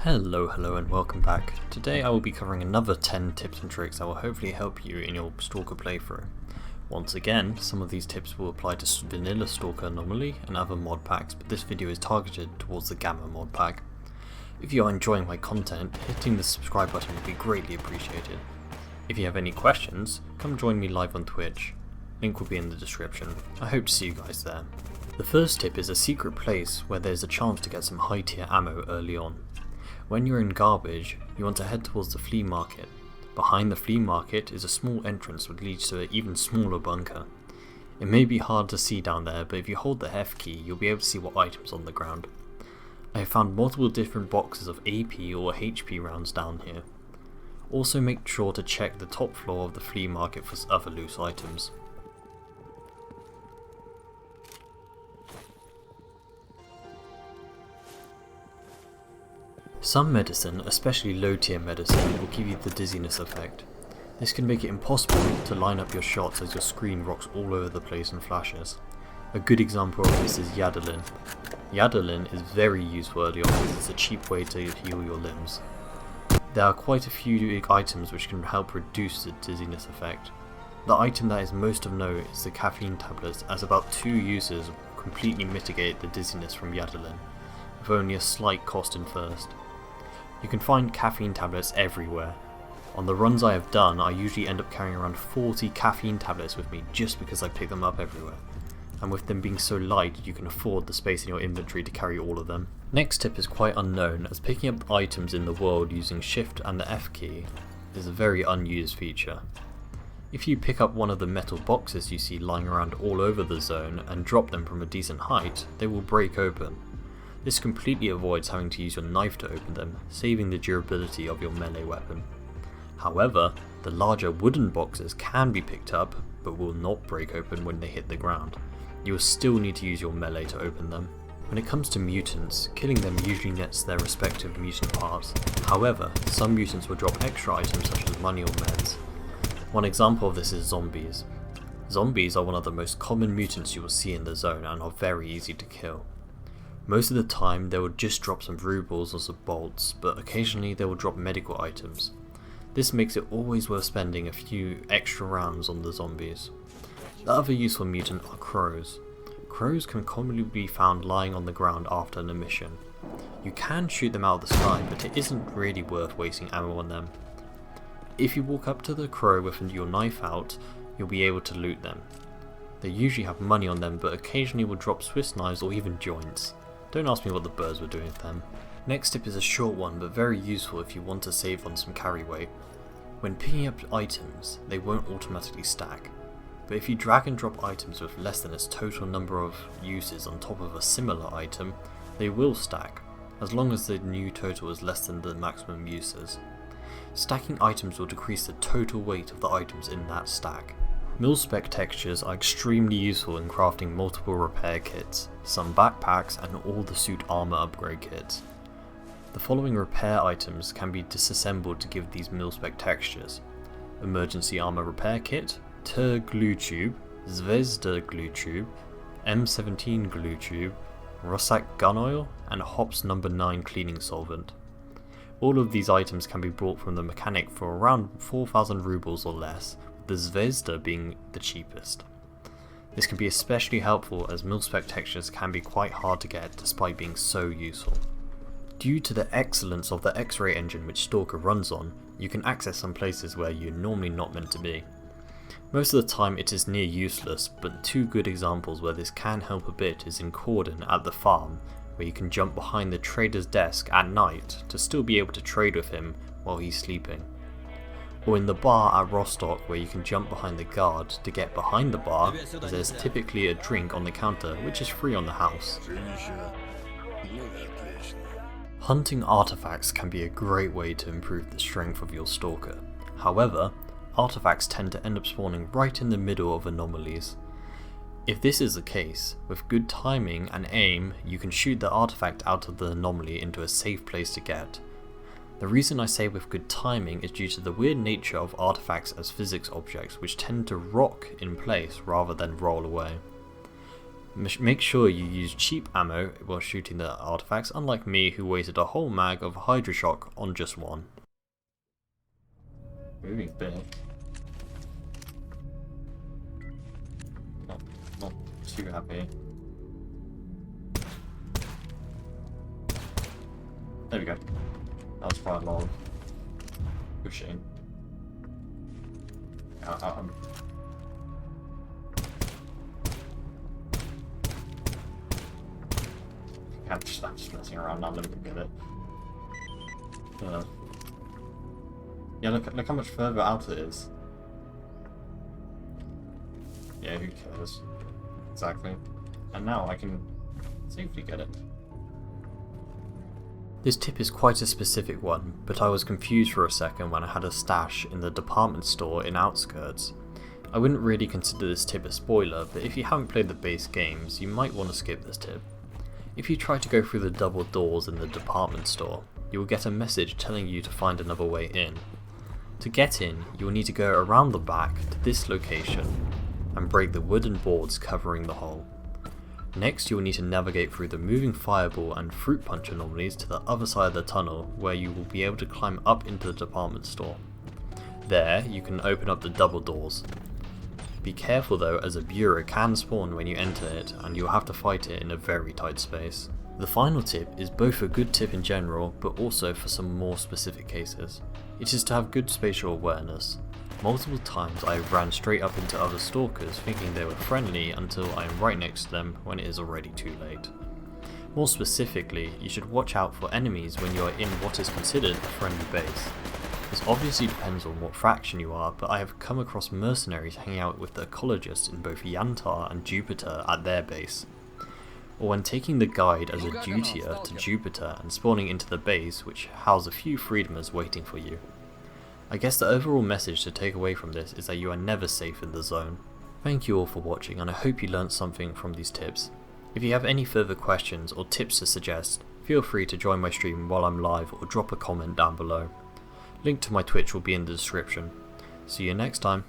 Hello and welcome back. Today I will be covering another 10 tips and tricks that will hopefully help you in your Stalker playthrough. Once again, some of these tips will apply to vanilla Stalker anomaly and other mod packs, but this video is targeted towards the Gamma mod pack. If you are enjoying my content, hitting the subscribe button would be greatly appreciated. If you have any questions, come join me live on Twitch. Link will be in the description. I hope to see you guys there. The first tip is a secret place where there is a chance to get some high tier ammo early on. When you're in garbage, you want to head towards the flea market. Behind the flea market is a small entrance which leads to an even smaller bunker. It may be hard to see down there, but if you hold the F key, you'll be able to see what items on the ground. I have found multiple different boxes of AP or HP rounds down here. Also make sure to check the top floor of the flea market for other loose items. Some medicine, especially low tier medicine, will give you the dizziness effect. This can make it impossible to line up your shots as your screen rocks all over the place and flashes. A good example of this is Yadalin. Yadalin is very useful early on because it's a cheap way to heal your limbs. There are quite a few items which can help reduce the dizziness effect. The item that is most of note is the caffeine tablets, as about 2 uses will completely mitigate the dizziness from Yadalin, with only a slight cost in first. You can find caffeine tablets everywhere. On the runs I have done, I usually end up carrying around 40 caffeine tablets with me just because I pick them up everywhere. And with them being so light, you can afford the space in your inventory to carry all of them. Next tip is quite unknown, as picking up items in the world using Shift and the F key is a very unused feature. If you pick up one of the metal boxes you see lying around all over the zone and drop them from a decent height, they will break open. This completely avoids having to use your knife to open them, saving the durability of your melee weapon. However, the larger wooden boxes can be picked up, but will not break open when they hit the ground. You will still need to use your melee to open them. When it comes to mutants, killing them usually nets their respective mutant parts. However, some mutants will drop extra items such as money or meds. One example of this is zombies. Zombies are one of the most common mutants you will see in the zone and are very easy to kill. Most of the time they will just drop some rubles or some bolts, but occasionally they will drop medical items. This makes it always worth spending a few extra rounds on the zombies. The other useful mutant are crows. Crows can commonly be found lying on the ground after an mission. You can shoot them out of the sky, but it isn't really worth wasting ammo on them. If you walk up to the crow with your knife out, you'll be able to loot them. They usually have money on them, but occasionally will drop Swiss knives or even joints. Don't ask me what the birds were doing with them. Next tip is a short one, but very useful if you want to save on some carry weight. When picking up items, they won't automatically stack. But if you drag and drop items with less than its total number of uses on top of a similar item, they will stack, as long as the new total is less than the maximum uses. Stacking items will decrease the total weight of the items in that stack. Mil-Spec textures are extremely useful in crafting multiple repair kits, some backpacks and all the suit armor upgrade kits. The following repair items can be disassembled to give these Mil-Spec textures: Emergency Armor Repair Kit, Ter Glue Tube, Zvezda Glue Tube, M17 Glue Tube, Russak Gun Oil, and Hops No. 9 Cleaning Solvent. All of these items can be bought from the mechanic for around 4,000 rubles or less, the Zvezda being the cheapest. This can be especially helpful as Mil-Spec textures can be quite hard to get despite being so useful. Due to the excellence of the X-ray engine which Stalker runs on, you can access some places where you're normally not meant to be. Most of the time it is near useless, but 2 good examples where this can help a bit is in Cordon at the farm, where you can jump behind the trader's desk at night to still be able to trade with him while he's sleeping. Or in the bar at Rostock, where you can jump behind the guard to get behind the bar, as there's typically a drink on the counter which is free on the house. Hunting artifacts can be a great way to improve the strength of your Stalker. However, artifacts tend to end up spawning right in the middle of anomalies. If this is the case, with good timing and aim, you can shoot the artifact out of the anomaly into a safe place to get. The reason I say with good timing is due to the weird nature of artifacts as physics objects, which tend to rock in place rather than roll away. Make sure you use cheap ammo while shooting the artifacts, unlike me who wasted a whole mag of Hydroshock on just one. Moving bit. Not too happy. There we go. That was quite a lot of pushing. I'm just messing around now, let me get it. Yeah, look how much further out it is. Yeah, who cares? Exactly. And now I can safely get it. This tip is quite a specific one, but I was confused for a second when I had a stash in the department store in Outskirts. I wouldn't really consider this tip a spoiler, but if you haven't played the base games, you might want to skip this tip. If you try to go through the double doors in the department store, you will get a message telling you to find another way in. To get in, you will need to go around the back to this location and break the wooden boards covering the hole. Next, you will need to navigate through the moving fireball and fruit punch anomalies to the other side of the tunnel, where you will be able to climb up into the department store. There, you can open up the double doors. Be careful though, as a bureau can spawn when you enter it, and you'll have to fight it in a very tight space. The final tip is both a good tip in general, but also for some more specific cases. It is to have good spatial awareness. Multiple times I ran straight up into other stalkers thinking they were friendly until I am right next to them when it is already too late. More specifically, you should watch out for enemies when you are in what is considered a friendly base. This obviously depends on what faction you are, but I have come across mercenaries hanging out with the ecologists in both Yantar and Jupiter at their base. Or when taking the guide as a dutier to Jupiter and spawning into the base, which house a few freedomers waiting for you. I guess the overall message to take away from this is that you are never safe in the zone. Thank you all for watching, and I hope you learnt something from these tips. If you have any further questions or tips to suggest, feel free to join my stream while I'm live or drop a comment down below. Link to my Twitch will be in the description. See you next time.